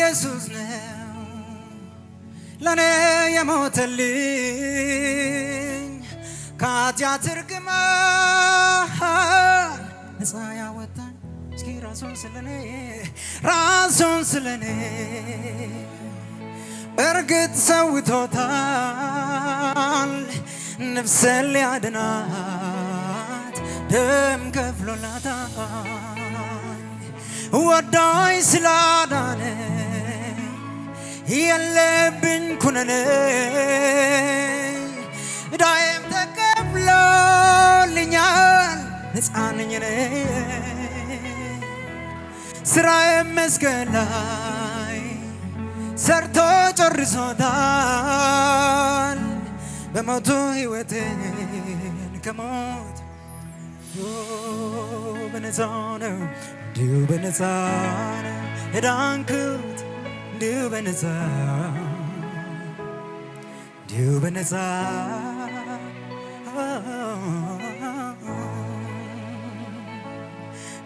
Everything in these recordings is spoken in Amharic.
ኢየሱስ ነው ለኔ የሞተልኝ ከኃጢአት እርግማን ነፃ ያወጣኝ እስኪ ራሱን ስለኔ በእርግጥ ሰውቶታል ነፍሴን ሊያድናት ደም ከፍሎላታል ወዳይ ስላዳነ የለብኝ ኩነኔ ዕዳዬም ተከፍሎልኛል ነፃ ነኝ እኔ ስራዬም መስቀል ላይ ሰርቶ ጨርሶታል በሞቱ ሕይወቴን ከሞት በነፃ ነው እንዲሁ በነፃ ነው የዳንኩት እንዲሁ በነፃ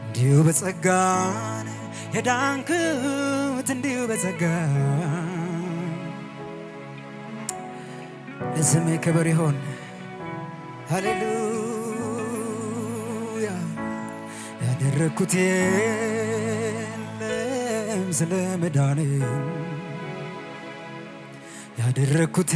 እንዲሁ በጸጋ ነው የዳንኩት እንዲሁ በጸጋ ለስሜ ክብር ይሆን ሃሌሉያ ያደረግኩት የለም ስለ መዳኔ ያደረግኩት